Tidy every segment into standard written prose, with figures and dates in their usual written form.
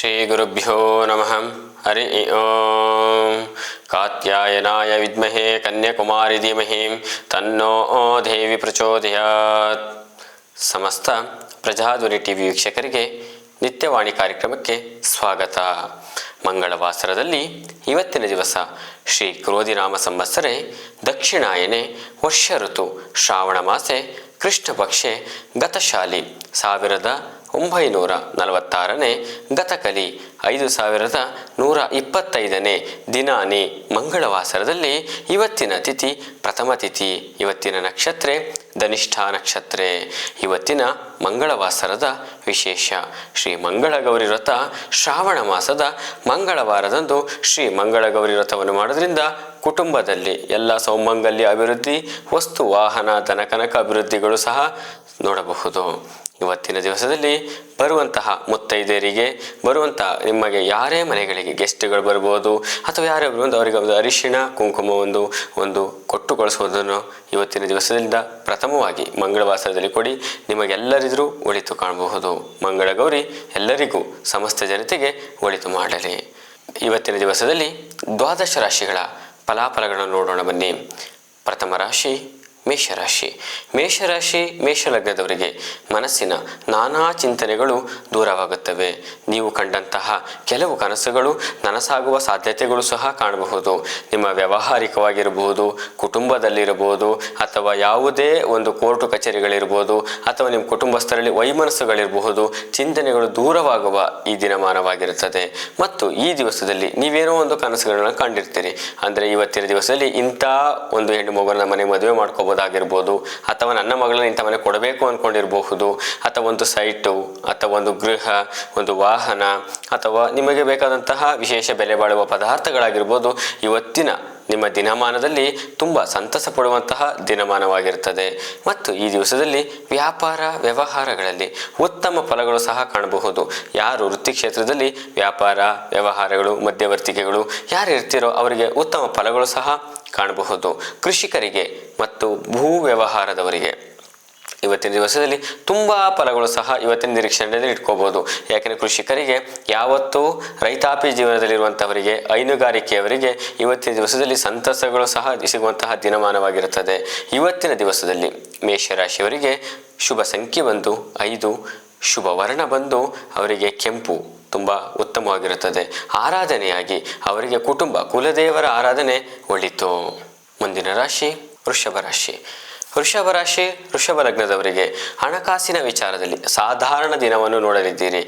ಶ್ರೀ ಗುರುಭ್ಯೋ ನಮಃ. ಹರಿ ಓಂ. ಕಾತ್ಯಾಯನಾಯ ವಿದ್ಮಹೇ ಕನ್ಯಾಕುಮಾರಿ ಧೀಮಹಿ ತನ್ನೋ ದೇವಿ ಪ್ರಚೋದಯಾತ್. ಸಮಸ್ತ ಪ್ರಜಾಧ್ವನಿ ಟಿವಿ ವೀಕ್ಷಕರಿಗೆ ನಿತ್ಯವಾಣಿ ಕಾರ್ಯಕ್ರಮಕ್ಕೆ ಸ್ವಾಗತ. ಮಂಗಳವಾಸರದಲ್ಲಿ ಇವತ್ತಿನ ದಿವಸ ಶ್ರೀ ಕ್ರೋಧಿನಾಮ ಸಂವತ್ಸರೆ ದಕ್ಷಿಣಾಯನೆ ವರ್ಷ ಋತು ಶ್ರಾವಣ ಮಾಸೆ ಕೃಷ್ಣ ಪಕ್ಷೆ ಗತಶಾಲಿ 1946ನೇ ಗತಕಲಿ 5125ನೇ ದಿನಾನಿ ಮಂಗಳವಾಸರದಲ್ಲಿ ಇವತ್ತಿನ ತಿಥಿ ಪ್ರಥಮ ತಿಥಿ. ಇವತ್ತಿನ ನಕ್ಷತ್ರೆ ಧನಿಷ್ಠಾ ನಕ್ಷತ್ರೆ. ಇವತ್ತಿನ ಮಂಗಳವಾಸರದ ವಿಶೇಷ ಶ್ರೀ ಮಂಗಳಗೌರಿ ವ್ರತ. ಶ್ರಾವಣ ಮಾಸದ ಮಂಗಳವಾರದಂದು ಶ್ರೀ ಮಂಗಳಗೌರಿ ವ್ರತವನ್ನು ಮಾಡೋದ್ರಿಂದ ಕುಟುಂಬದಲ್ಲಿ ಎಲ್ಲ ಸೌಮಂಗಲ್ಯ ಅಭಿವೃದ್ಧಿ, ವಸ್ತು ವಾಹನ ಧನಕನಕ ಅಭಿವೃದ್ಧಿಗಳು ಸಹ ನೋಡಬಹುದು. ಇವತ್ತಿನ ದಿವಸದಲ್ಲಿ ಬರುವಂತಹ ಮುತ್ತೈದೆಯರಿಗೆ ನಿಮಗೆ ಯಾರೇ ಮನೆಗಳಿಗೆ ಗೆಸ್ಟ್ಗಳು ಬರ್ಬೋದು ಅಥವಾ ಯಾರೇ ಬರುವುದು ಅವರಿಗೆ ಒಂದು ಅರಿಶಿಣ ಕುಂಕುಮ ಒಂದು ಕೊಟ್ಟು ಕಳಿಸುವುದನ್ನು ಇವತ್ತಿನ ದಿವಸದಿಂದ ಪ್ರಥಮವಾಗಿ ಮಂಗಳವಾಸದಲ್ಲಿ ಕೊಡಿ. ನಿಮಗೆಲ್ಲರಿದ್ರೂ ಒಳಿತು ಕಾಣಬಹುದು. ಮಂಗಳಗೌರಿ ಎಲ್ಲರಿಗೂ ಸಮಸ್ತ ಜನತೆಗೆ ಒಳಿತು ಮಾಡಲಿ. ಇವತ್ತಿನ ದಿವಸದಲ್ಲಿ ದ್ವಾದಶ ರಾಶಿಗಳ ಫಲಾಫಲಗಳನ್ನು ನೋಡೋಣ ಬನ್ನಿ. ಪ್ರಥಮ ರಾಶಿ ಮೇಷರಾಶಿ. ಮೇಷಲಗ್ನದವರಿಗೆ ಮನಸ್ಸಿನ ನಾನಾ ಚಿಂತನೆಗಳು ದೂರವಾಗುತ್ತವೆ. ನೀವು ಕಂಡಂತಹ ಕೆಲವು ಕನಸುಗಳು ನನಸಾಗುವ ಸಾಧ್ಯತೆಗಳು ಸಹ ಕಾಣಬಹುದು. ನಿಮ್ಮ ವ್ಯಾವಹಾರಿಕವಾಗಿರಬಹುದು, ಕುಟುಂಬದಲ್ಲಿರಬಹುದು, ಅಥವಾ ಯಾವುದೇ ಒಂದು ಕೋರ್ಟು ಕಚೇರಿಗಳಿರ್ಬೋದು, ಅಥವಾ ನಿಮ್ಮ ಕುಟುಂಬಸ್ಥರಲ್ಲಿ ವೈಮನಸ್ಸುಗಳಿರಬಹುದು. ಚಿಂತನೆಗಳು ದೂರವಾಗುವ ಈ ದಿನಮಾನವಾಗಿರುತ್ತದೆ. ಮತ್ತು ಈ ದಿವಸದಲ್ಲಿ ನೀವೇನೋ ಒಂದು ಕನಸುಗಳನ್ನ ಕಂಡಿರ್ತೀರಿ. ಅಂದರೆ ಇವತ್ತಿನ ದಿವಸದಲ್ಲಿ ಇಂಥ ಒಂದು ಹೆಣ್ಣು ಮಗುವನ್ನ ಮನೆ ಮದುವೆ ಮಾಡ್ಕೋಬೋದಾಗಿರ್ಬೋದು, ಅಥವಾ ನನ್ನ ಮಗಳನ್ನ ಇಂಥ ಮನೆ ಕೊಡಬೇಕು ಅಂದ್ಕೊಂಡಿರಬಹುದು, ಅಥವಾ ಒಂದು ಸೈಟು ಅಥವಾ ಒಂದು ಗೃಹ, ಒಂದು ವಾಹನ, ಅಥವಾ ನಿಮಗೆ ಬೇಕಾದಂತಹ ವಿಶೇಷ ಬೆಲೆ ಬಾಳುವ ಪದಾರ್ಥಗಳಾಗಿರ್ಬೋದು. ಇವತ್ತಿನ ನಿಮ್ಮ ದಿನಮಾನದಲ್ಲಿ ತುಂಬ ಸಂತಸ ಪಡುವಂತಹ ದಿನಮಾನವಾಗಿರುತ್ತದೆ. ಮತ್ತು ಈ ದಿವಸದಲ್ಲಿ ವ್ಯಾಪಾರ ವ್ಯವಹಾರಗಳಲ್ಲಿ ಉತ್ತಮ ಫಲಗಳು ಸಹ ಕಾಣಬಹುದು. ಯಾರು ವೃತ್ತಿ ಕ್ಷೇತ್ರದಲ್ಲಿ ವ್ಯಾಪಾರ ವ್ಯವಹಾರಗಳು ಮಧ್ಯವರ್ತಿಕೆಗಳು ಯಾರು ಇರ್ತೀರೋ ಅವರಿಗೆ ಉತ್ತಮ ಫಲಗಳು ಸಹ ಕಾಣಬಹುದು. ಕೃಷಿಕರಿಗೆ ಮತ್ತು ಭೂ ವ್ಯವಹಾರದವರಿಗೆ ಇವತ್ತಿನ ದಿವಸದಲ್ಲಿ ತುಂಬ ಫಲಗಳು ಸಹ ಇವತ್ತಿನ ನಿರೀಕ್ಷಣೆಯಲ್ಲಿ ಇಟ್ಕೋಬಹುದು. ಯಾಕೆಂದರೆ ಕೃಷಿಕರಿಗೆ ಯಾವತ್ತೂ ರೈತಾಪಿ ಜೀವನದಲ್ಲಿರುವಂಥವರಿಗೆ, ಹೈನುಗಾರಿಕೆಯವರಿಗೆ ಇವತ್ತಿನ ದಿವಸದಲ್ಲಿ ಸಂತಸಗಳು ಸಹ ಸಿಗುವಂತಹ ದಿನಮಾನವಾಗಿರುತ್ತದೆ. ಇವತ್ತಿನ ದಿವಸದಲ್ಲಿ ಮೇಷರಾಶಿಯವರಿಗೆ ಶುಭ ಸಂಖ್ಯೆ 5, ಶುಭ ವರ್ಣ ಅವರಿಗೆ ಕೆಂಪು ತುಂಬ ಉತ್ತಮವಾಗಿರುತ್ತದೆ. ಆರಾಧನೆಯಾಗಿ ಅವರಿಗೆ ಕುಲದೇವರ ಆರಾಧನೆ ಒಳಿತು. ಮುಂದಿನ ರಾಶಿ ವೃಷಭ ಲಗ್ನದವರಿಗೆ ಹಣಕಾಸಿನ ವಿಚಾರದಲ್ಲಿ ಸಾಧಾರಣ ದಿನವನ್ನು ನೋಡಲಿದ್ದೀರಿ.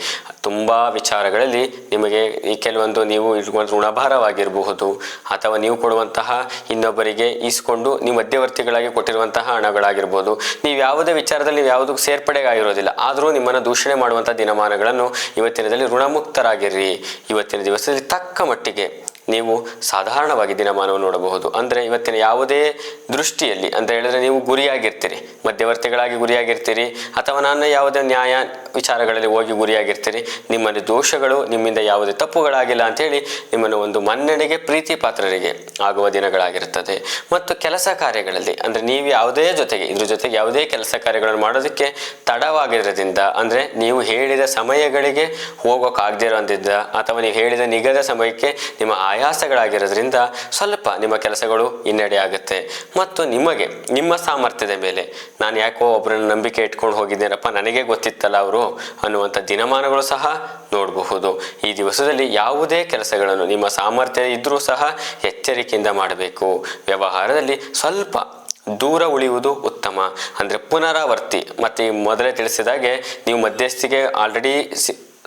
ತುಂಬ ವಿಚಾರಗಳಲ್ಲಿ ನಿಮಗೆ ಈ ಕೆಲವೊಂದು ನೀವು ಇಟ್ಕೊಂಡ ಋಣಭಾರವಾಗಿರಬಹುದು, ಅಥವಾ ನೀವು ಕೊಡುವಂತಹ ಇನ್ನೊಬ್ಬರಿಗೆ ಈಸ್ಕೊಂಡು ನೀವು ಮಧ್ಯವರ್ತಿಗಳಾಗಿ ಕೊಟ್ಟಿರುವಂತಹ ಹಣಗಳಾಗಿರ್ಬೋದು. ನೀವು ಯಾವುದೇ ವಿಚಾರದಲ್ಲಿ ನೀವು ಯಾವುದಕ್ಕೂ ಸೇರ್ಪಡೆಗಾಗಿರೋದಿಲ್ಲ, ಆದರೂ ನಿಮ್ಮನ್ನು ದೂಷಣೆ ಮಾಡುವಂಥ ದಿನಮಾನಗಳನ್ನು ಇವತ್ತಿನ ದಿನದಲ್ಲಿ ಋಣಮುಕ್ತರಾಗಿರ್ರಿ. ಇವತ್ತಿನ ದಿವಸದಲ್ಲಿ ತಕ್ಕ ಮಟ್ಟಿಗೆ ನೀವು ಸಾಧಾರಣವಾಗಿ ದಿನಮಾನವನ್ನು ನೋಡಬಹುದು. ಅಂದರೆ ಇವತ್ತಿನ ಯಾವುದೇ ದೃಷ್ಟಿಯಲ್ಲಿ ಅಂತ ಹೇಳಿದ್ರೆ ನೀವು ಗುರಿಯಾಗಿರ್ತೀರಿ, ಮಧ್ಯವರ್ತಿಗಳಾಗಿ ಗುರಿಯಾಗಿರ್ತೀರಿ, ಅಥವಾ ನಾನು ಯಾವುದೇ ನ್ಯಾಯ ವಿಚಾರಗಳಲ್ಲಿ ಹೋಗಿ ಗುರಿಯಾಗಿರ್ತೀರಿ. ನಿಮ್ಮಲ್ಲಿ ದೋಷಗಳು, ನಿಮ್ಮಿಂದ ಯಾವುದೇ ತಪ್ಪುಗಳಾಗಿಲ್ಲ ಅಂಥೇಳಿ ನಿಮ್ಮನ್ನು ಒಂದು ಮನ್ನಣೆಗೆ ಪ್ರೀತಿ ಪಾತ್ರರಿಗೆ ಆಗುವ ದಿನಗಳಾಗಿರುತ್ತದೆ. ಮತ್ತು ಕೆಲಸ ಕಾರ್ಯಗಳಲ್ಲಿ ಅಂದರೆ ನೀವು ಇದ್ರ ಜೊತೆಗೆ ಯಾವುದೇ ಕೆಲಸ ಕಾರ್ಯಗಳನ್ನು ಮಾಡೋದಕ್ಕೆ ತಡವಾಗಿರೋದ್ರಿಂದ, ಅಂದರೆ ನೀವು ಹೇಳಿದ ಸಮಯಗಳಿಗೆ ಹೋಗೋಕ್ಕಾಗದೇ ಇರೋದ್ರಿಂದ, ಅಥವಾ ನೀವು ಹೇಳಿದ ನಿಗದ ಸಮಯಕ್ಕೆ ನಿಮ್ಮ ಆಯಾಸಗಳಾಗಿರೋದ್ರಿಂದ ಸ್ವಲ್ಪ ನಿಮ್ಮ ಕೆಲಸಗಳು ಹಿನ್ನಡೆ ಆಗುತ್ತೆ. ಮತ್ತು ನಿಮ್ಮ ಸಾಮರ್ಥ್ಯದ ಮೇಲೆ ನಾನು ಯಾಕೋ ಒಬ್ಬರನ್ನ ನಂಬಿಕೆ ಇಟ್ಕೊಂಡು ಹೋಗಿದ್ದೇನಪ್ಪ, ನನಗೆ ಗೊತ್ತಿತ್ತಲ್ಲ ಅವರು ಅನ್ನುವಂಥ ದಿನಮಾನಗಳು ಸಹ ನೋಡಬಹುದು. ಈ ದಿವಸದಲ್ಲಿ ಯಾವುದೇ ಕೆಲಸಗಳನ್ನು ನಿಮ್ಮ ಸಾಮರ್ಥ್ಯ ಇದ್ರೂ ಸಹ ಎಚ್ಚರಿಕೆಯಿಂದ ಮಾಡಬೇಕು. ವ್ಯವಹಾರದಲ್ಲಿ ಸ್ವಲ್ಪ ದೂರ ಉಳಿಯುವುದು ಉತ್ತಮ. ಅಂದರೆ ಪುನರಾವರ್ತಿ, ಮತ್ತು ಮೊದಲೇ ತಿಳಿಸಿದಾಗೆ ನೀವು ಮಧ್ಯಸ್ಥಿಗೆ ಆಲ್ರೆಡಿ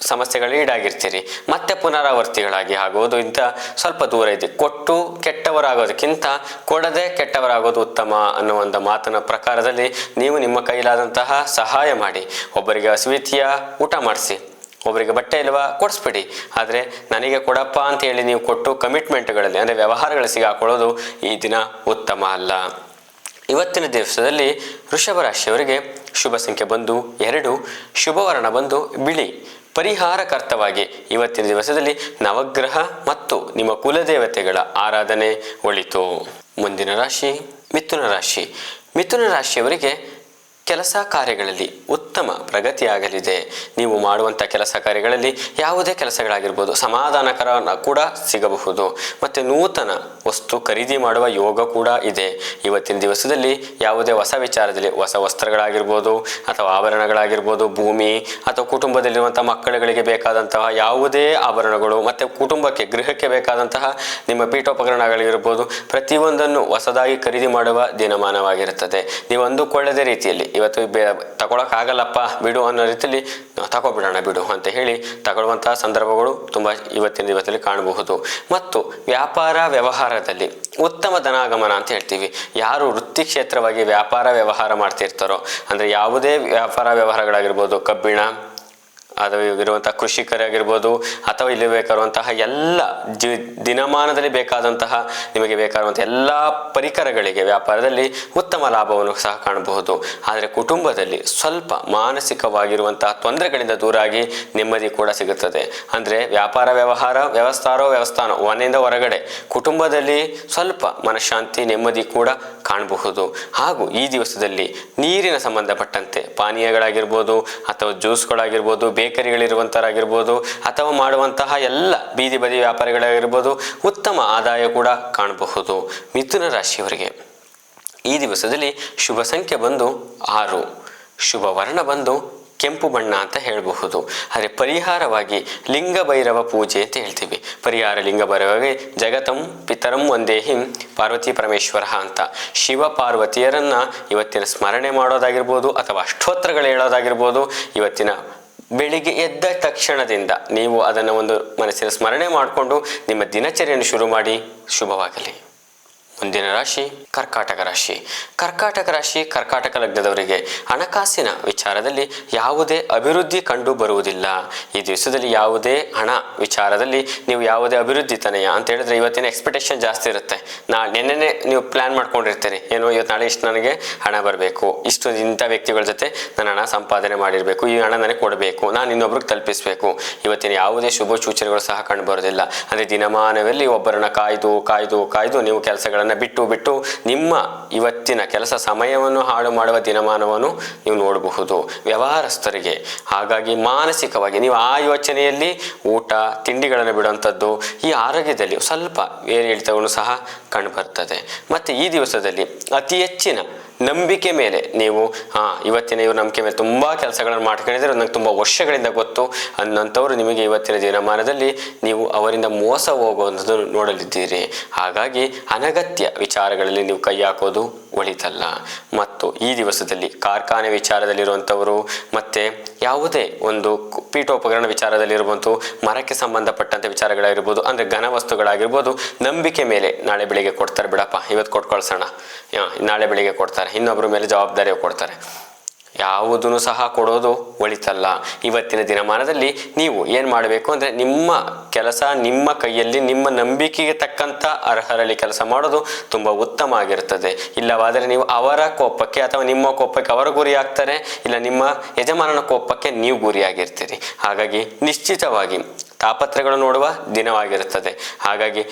ಸಮಸ್ಯೆಗಳು ಈಡಾಗಿರ್ತೀರಿ, ಮತ್ತೆ ಪುನರಾವರ್ತಿಗಳಾಗಿ ಆಗೋದು ಇಂಥ ಸ್ವಲ್ಪ ದೂರ ಇದೆ. ಕೊಟ್ಟು ಕೆಟ್ಟವರಾಗೋದಕ್ಕಿಂತ ಕೊಡದೆ ಕೆಟ್ಟವರಾಗೋದು ಉತ್ತಮ ಅನ್ನೋ ಒಂದು ಮಾತಿನ ಪ್ರಕಾರದಲ್ಲಿ ನೀವು ನಿಮ್ಮ ಕೈಲಾದಂತಹ ಸಹಾಯ ಮಾಡಿ. ಒಬ್ಬರಿಗೆ ಹಸಿವಿತಿಯ ಊಟ ಮಾಡಿಸಿ, ಒಬ್ಬರಿಗೆ ಬಟ್ಟೆ ಇಲ್ವಾ ಕೊಡಿಸ್ಬಿಡಿ. ಆದರೆ ನನಗೆ ಕೊಡಪ್ಪ ಅಂತ ಹೇಳಿ ನೀವು ಕೊಟ್ಟು ಕಮಿಟ್ಮೆಂಟ್ಗಳಲ್ಲಿ ಅಂದರೆ ವ್ಯವಹಾರಗಳಲ್ಲಿ ಸಿಗಾಕೊಳ್ಳೋದು ಈ ದಿನ ಉತ್ತಮ ಅಲ್ಲ. ಇವತ್ತಿನ ದಿವಸದಲ್ಲಿ ವೃಷಭ ರಾಶಿಯವರಿಗೆ ಶುಭ ಸಂಖ್ಯೆ 2, ಶುಭ ವರ್ಣ ಬಿಳಿ. ಪರಿಹಾರಕರ್ತವಾಗಿ ಇವತ್ತಿನ ದಿವಸದಲ್ಲಿ ನವಗ್ರಹ ಮತ್ತು ನಿಮ್ಮ ಕುಲದೇವತೆಗಳ ಆರಾಧನೆ ಒಳಿತು. ಮುಂದಿನ ರಾಶಿ ಮಿಥುನ ರಾಶಿಯವರಿಗೆ ಕೆಲಸ ಕಾರ್ಯಗಳಲ್ಲಿ ಉತ್ತಮ ಪ್ರಗತಿಯಾಗಲಿದೆ. ನೀವು ಮಾಡುವಂಥ ಕೆಲಸ ಕಾರ್ಯಗಳಲ್ಲಿ ಯಾವುದೇ ಕೆಲಸಗಳಾಗಿರ್ಬೋದು ಸಮಾಧಾನಕರ ಕೂಡ ಸಿಗಬಹುದು. ಮತ್ತು ನೂತನ ವಸ್ತು ಖರೀದಿ ಮಾಡುವ ಯೋಗ ಕೂಡ ಇದೆ. ಇವತ್ತಿನ ದಿವಸದಲ್ಲಿ ಯಾವುದೇ ಹೊಸ ವಿಚಾರದಲ್ಲಿ ಹೊಸ ವಸ್ತ್ರಗಳಾಗಿರ್ಬೋದು ಅಥವಾ ಆಭರಣಗಳಾಗಿರ್ಬೋದು, ಭೂಮಿ ಅಥವಾ ಕುಟುಂಬದಲ್ಲಿರುವಂಥ ಮಕ್ಕಳುಗಳಿಗೆ ಬೇಕಾದಂತಹ ಯಾವುದೇ ಆಭರಣಗಳು ಮತ್ತು ಕುಟುಂಬಕ್ಕೆ ಗೃಹಕ್ಕೆ ಬೇಕಾದಂತಹ ನಿಮ್ಮ ಪೀಠೋಪಕರಣಗಳಿರ್ಬೋದು ಪ್ರತಿಯೊಂದನ್ನು ಹೊಸದಾಗಿ ಖರೀದಿ ಮಾಡುವ ದಿನಮಾನವಾಗಿರುತ್ತದೆ. ನೀವು ಅಂದುಕೊಳ್ಳದ ರೀತಿಯಲ್ಲಿ ಇವತ್ತು ತಗೊಳಕ್ಕಾಗಲ್ಲಪ್ಪ ಬಿಡು ಅನ್ನೋ ರೀತಿಯಲ್ಲಿ ತಗೊಬಿಡೋಣ ಬಿಡು ಅಂತ ಹೇಳಿ ತಗೊಳ್ಳುವಂತಹ ಸಂದರ್ಭಗಳು ತುಂಬ ಇವತ್ತಿನ ದಿವಸದಲ್ಲಿ ಕಾಣಬಹುದು. ಮತ್ತು ವ್ಯಾಪಾರ ವ್ಯವಹಾರದಲ್ಲಿ ಉತ್ತಮ ಧನಾಗಮನ ಅಂತ ಹೇಳ್ತೀವಿ. ಯಾರು ವೃತ್ತಿ ಕ್ಷೇತ್ರವಾಗಿ ವ್ಯಾಪಾರ ವ್ಯವಹಾರ ಮಾಡ್ತಿರ್ತಾರೋ ಅಂದರೆ ಯಾವುದೇ ವ್ಯಾಪಾರ ವ್ಯವಹಾರಗಳಾಗಿರ್ಬೋದು, ಕಬ್ಬಿಣ ಅಥವಾ ಇರುವಂತಹ ಕೃಷಿಕರಾಗಿರ್ಬೋದು ಅಥವಾ ಇಲ್ಲಿ ಬೇಕಾಗಿರುವಂತಹ ಎಲ್ಲ ದಿನಮಾನದಲ್ಲಿ ಬೇಕಾದಂತಹ ನಿಮಗೆ ಬೇಕಾಗಿರುವಂಥ ಎಲ್ಲ ಪರಿಕರಗಳಿಗೆ ವ್ಯಾಪಾರದಲ್ಲಿ ಉತ್ತಮ ಲಾಭವನ್ನು ಸಹ ಕಾಣಬಹುದು. ಆದರೆ ಕುಟುಂಬದಲ್ಲಿ ಸ್ವಲ್ಪ ಮಾನಸಿಕವಾಗಿರುವಂತಹ ತೊಂದರೆಗಳಿಂದ ದೂರಾಗಿ ನೆಮ್ಮದಿ ಕೂಡ ಸಿಗುತ್ತದೆ. ಅಂದರೆ ವ್ಯಾಪಾರ ವ್ಯವಹಾರ ವ್ಯವಸ್ಥಾನ ಮನೆಯಿಂದ ಹೊರಗಡೆ ಕುಟುಂಬದಲ್ಲಿ ಸ್ವಲ್ಪ ಮನಃಶಾಂತಿ ನೆಮ್ಮದಿ ಕೂಡ ಕಾಣಬಹುದು. ಹಾಗೂ ಈ ದಿವಸದಲ್ಲಿ ನೀರಿನ ಸಂಬಂಧಪಟ್ಟಂತೆ ಪಾನೀಯಗಳಾಗಿರ್ಬೋದು ಅಥವಾ ಜ್ಯೂಸ್ಗಳಾಗಿರ್ಬೋದು, ಬೇಕರಿಗಳಿರುವಂಥರಾಗಿರ್ಬೋದು ಅಥವಾ ಮಾಡುವಂತಹ ಎಲ್ಲ ಬೀದಿ ಬದಿ ವ್ಯಾಪಾರಿಗಳಾಗಿರ್ಬೋದು ಉತ್ತಮ ಆದಾಯ ಕೂಡ ಕಾಣಬಹುದು. ಮಿಥುನ ರಾಶಿಯವರಿಗೆ ಈ ದಿವಸದಲ್ಲಿ ಶುಭ ಸಂಖ್ಯೆ ಬಂದು 6, ಶುಭ ವರ್ಣ ಬಂದು ಕೆಂಪು ಬಣ್ಣ ಅಂತ ಹೇಳಬಹುದು. ಆದರೆ ಪರಿಹಾರವಾಗಿ ಲಿಂಗ ಭೈರವ ಪೂಜೆ ಅಂತ ಹೇಳ್ತೀವಿ. ಪರಿಹಾರ ಲಿಂಗ ಭೈರವಾಗಿ ಜಗತಂ ಪಿತರಂ ವಂದೇಹಿಂ ಪಾರ್ವತಿ ಪರಮೇಶ್ವರ ಅಂತ ಶಿವ ಪಾರ್ವತಿಯರನ್ನ ಇವತ್ತಿನ ಸ್ಮರಣೆ ಮಾಡೋದಾಗಿರ್ಬೋದು ಅಥವಾ ಅಷ್ಟೋತ್ತರಗಳು ಹೇಳೋದಾಗಿರ್ಬೋದು. ಇವತ್ತಿನ ಬೆಳಿಗ್ಗೆ ಎದ್ದ ತಕ್ಷಣದಿಂದ ನೀವು ಅದನ್ನು ಒಂದು ಮನಸ್ಸಿನ ಸ್ಮರಣೆ ಮಾಡಿಕೊಂಡು ನಿಮ್ಮ ದಿನಚರಿಯನ್ನು ಶುರು ಮಾಡಿ. ಶುಭವಾಗಲಿ. ಮುಂದಿನ ರಾಶಿ ಕರ್ಕಾಟಕ ರಾಶಿ. ಕರ್ಕಾಟಕ ಲಗ್ನದವರಿಗೆ ಹಣಕಾಸಿನ ವಿಚಾರದಲ್ಲಿ ಯಾವುದೇ ಅಭಿವೃದ್ಧಿ ಕಂಡು ಬರುವುದಿಲ್ಲ. ಈ ದಿವಸದಲ್ಲಿ ಯಾವುದೇ ಹಣ ವಿಚಾರದಲ್ಲಿ ನೀವು ಯಾವುದೇ ಅಭಿವೃದ್ಧಿ ತನೆಯ ಅಂತ ಹೇಳಿದ್ರೆ ಇವತ್ತಿನ ಎಕ್ಸ್ಪೆಕ್ಟೇಷನ್ ಜಾಸ್ತಿ ಇರುತ್ತೆ. ನೆನ್ನೆನೆ ನೀವು ಪ್ಲಾನ್ ಮಾಡ್ಕೊಂಡಿರ್ತೀರಿ, ಏನೋ ಇವತ್ತು ನಾಳೆ ಇಷ್ಟು ನನಗೆ ಹಣ ಬರಬೇಕು, ಇಷ್ಟು ಇಂಥ ವ್ಯಕ್ತಿಗಳ ಜೊತೆ ನಾನು ಹಣ ಸಂಪಾದನೆ ಮಾಡಿರಬೇಕು, ಈ ಹಣ ನನಗೆ ಕೊಡಬೇಕು, ನಾನು ಇನ್ನೊಬ್ರಿಗೆ ತಲುಪಿಸಬೇಕು. ಇವತ್ತಿನ ಯಾವುದೇ ಶುಭ ಸೂಚನೆಗಳು ಸಹ ಕಂಡು ಬರೋದಿಲ್ಲ. ಅಂದರೆ ದಿನಮಾನದಲ್ಲಿ ಒಬ್ಬರನ್ನ ಕಾಯ್ದು ನೀವು ಕೆಲಸಗಳನ್ನು ಬಿಟ್ಟು ನಿಮ್ಮ ಇವತ್ತಿನ ಕೆಲಸ ಸಮಯವನ್ನು ಹಾಳು ಮಾಡುವ ದಿನಮಾನವನ್ನು ನೀವು ನೋಡಬಹುದು ವ್ಯವಹಾರಸ್ಥರಿಗೆ. ಹಾಗಾಗಿ ಮಾನಸಿಕವಾಗಿ ನೀವು ಆ ಯೋಚನೆಯಲ್ಲಿ ಊಟ ತಿಂಡಿಗಳನ್ನು ಬಿಡುವಂಥದ್ದು, ಈ ಆರೋಗ್ಯದಲ್ಲಿ ಸ್ವಲ್ಪ ಏರಿಳಿತವನ್ನು ಸಹ ಕಂಡುಬರ್ತದೆ. ಮತ್ತು ಈ ದಿವಸದಲ್ಲಿ ಅತಿ ಹೆಚ್ಚಿನ ನಂಬಿಕೆ ಮೇಲೆ ನೀವು ಇವತ್ತಿನ ಇವರು ನಂಬಿಕೆ ಮೇಲೆ ತುಂಬ ಕೆಲಸಗಳನ್ನು ಮಾಡ್ಕೊಂಡಿದ್ರೆ ನನಗೆ ತುಂಬ ವರ್ಷಗಳಿಂದ ಗೊತ್ತು ಅನ್ನೋಂಥವ್ರು ನಿಮಗೆ ಇವತ್ತಿನ ದಿನಮಾನದಲ್ಲಿ ನೀವು ಅವರಿಂದ ಮೋಸ ಹೋಗುವಂಥದ್ದು ನೋಡಲಿದ್ದೀರಿ. ಹಾಗಾಗಿ ಅನಗತ್ಯ ವಿಚಾರಗಳಲ್ಲಿ ನೀವು ಕೈ ಹಾಕೋದು ಒಳಿತಲ್ಲ. ಮತ್ತು ಈ ದಿವಸದಲ್ಲಿ ಕಾರ್ಖಾನೆ ವಿಚಾರದಲ್ಲಿರುವಂಥವರು ಮತ್ತು ಯಾವುದೇ ಒಂದು ಪೀಠೋಪಕರಣ ವಿಚಾರದಲ್ಲಿರುವಂಥ ಮರಕ್ಕೆ ಸಂಬಂಧಪಟ್ಟಂಥ ವಿಚಾರಗಳಾಗಿರ್ಬೋದು, ಅಂದರೆ ಘನ ವಸ್ತುಗಳಾಗಿರ್ಬೋದು, ನಂಬಿಕೆ ಮೇಲೆ ನಾಳೆ ಬೆಳಿಗ್ಗೆ ಕೊಡ್ತಾರೆ ಬಿಡಪ್ಪ ಇವತ್ತು ಕೊಟ್ಟು ಕಳ್ಸೋಣ, ನಾಳೆ ಬೆಳಿಗ್ಗೆ ಕೊಡ್ತಾರೆ, ಇನ್ನೊಬ್ಬರ ಮೇಲೆ ಜವಾಬ್ದಾರಿ ಕೊಡ್ತಾರೆ, ಯಾವುದನ್ನು ಸಹ ಕೊಡೋದು ಒಳಿತಲ್ಲ. ಇವತ್ತಿನ ದಿನಮಾನದಲ್ಲಿ ನೀವು ಏನು ಮಾಡಬೇಕು ಅಂದರೆ ನಿಮ್ಮ ಕೆಲಸ ನಿಮ್ಮ ಕೈಯಲ್ಲಿ ನಿಮ್ಮ ನಂಬಿಕೆಗೆ ತಕ್ಕಂಥ ಅರ್ಹರಲ್ಲಿ ಕೆಲಸ ಮಾಡೋದು ತುಂಬ ಉತ್ತಮ ಆಗಿರ್ತದೆ. ಇಲ್ಲವಾದರೆ ನೀವು ಅವರ ಕೋಪಕ್ಕೆ ಅಥವಾ ನಿಮ್ಮ ಕೋಪಕ್ಕೆ ಅವರು ಗುರಿ ಆಗ್ತಾರೆ, ಇಲ್ಲ ನಿಮ್ಮ ಯಜಮಾನನ ಕೋಪಕ್ಕೆ ನೀವು ಗುರಿಯಾಗಿರ್ತೀರಿ. ಹಾಗಾಗಿ ನಿಶ್ಚಿತವಾಗಿ ತಾಪತ್ರಗಳು ನೋಡುವ ದಿನವಾಗಿರುತ್ತದೆ. ಹಾಗಾಗಿ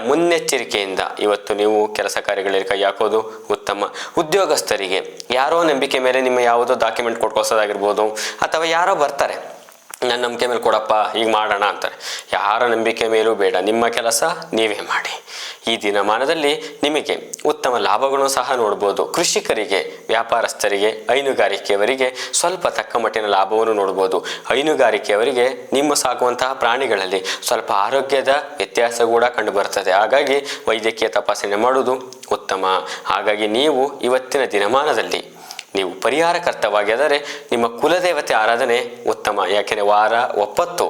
ಮುನ್ನೆಚ್ಚರಿಕೆಯಿಂದ ಇವತ್ತು ನೀವು ಕೆಲಸ ಕಾರ್ಯಗಳಲ್ಲಿ ಕೈ ಹಾಕೋದು ಉತ್ತಮ. ಉದ್ಯೋಗಸ್ಥರಿಗೆ ಯಾರೋ ನಂಬಿಕೆ ಮೇಲೆ ನಿಮ್ಮ ಯಾವುದೋ ಡಾಕ್ಯುಮೆಂಟ್ ಕೊಟ್ಕೋಸೋದಾಗಿರ್ಬೋದು, ಅಥವಾ ಯಾರೋ ಬರ್ತಾರೆ ನನ್ನ ನಂಬಿಕೆ ಮೇಲೆ ಕೊಡಪ್ಪ ಈಗ ಮಾಡೋಣ ಅಂತಾರೆ. ಯಾರ ನಂಬಿಕೆ ಮೇಲೂ ಬೇಡ, ನಿಮ್ಮ ಕೆಲಸ ನೀವೇ ಮಾಡಿ. ಈ ದಿನಮಾನದಲ್ಲಿ ನಿಮಗೆ ಉತ್ತಮ ಲಾಭಗಳನ್ನು ಸಹ ನೋಡ್ಬೋದು. ಕೃಷಿಕರಿಗೆ, ವ್ಯಾಪಾರಸ್ಥರಿಗೆ, ಹೈನುಗಾರಿಕೆಯವರಿಗೆ ಸ್ವಲ್ಪ ತಕ್ಕ ಮಟ್ಟಿನ ಲಾಭವನ್ನು ನೋಡ್ಬೋದು. ಹೈನುಗಾರಿಕೆಯವರಿಗೆ ನಿಮ್ಮ ಸಾಕುವಂತಹ ಪ್ರಾಣಿಗಳಲ್ಲಿ ಸ್ವಲ್ಪ ಆರೋಗ್ಯದ ವ್ಯತ್ಯಾಸ ಕೂಡ ಕಂಡು ಬರ್ತದೆ. ಹಾಗಾಗಿ ವೈದ್ಯಕೀಯ ತಪಾಸಣೆ ಮಾಡುವುದು ಉತ್ತಮ. ಹಾಗಾಗಿ ನೀವು ಇವತ್ತಿನ ದಿನಮಾನದಲ್ಲಿ ನೀವು ಪರಿಹಾರಕರ್ತವಾಗಿದ್ದರೆ ನಿಮ್ಮ ಕುಲದೇವತೆ ಆರಾಧನೆ ಉತ್ತಮ. ಯಾಕೆಂದರೆ ವಾರ ಒಪ್ಪತ್ತು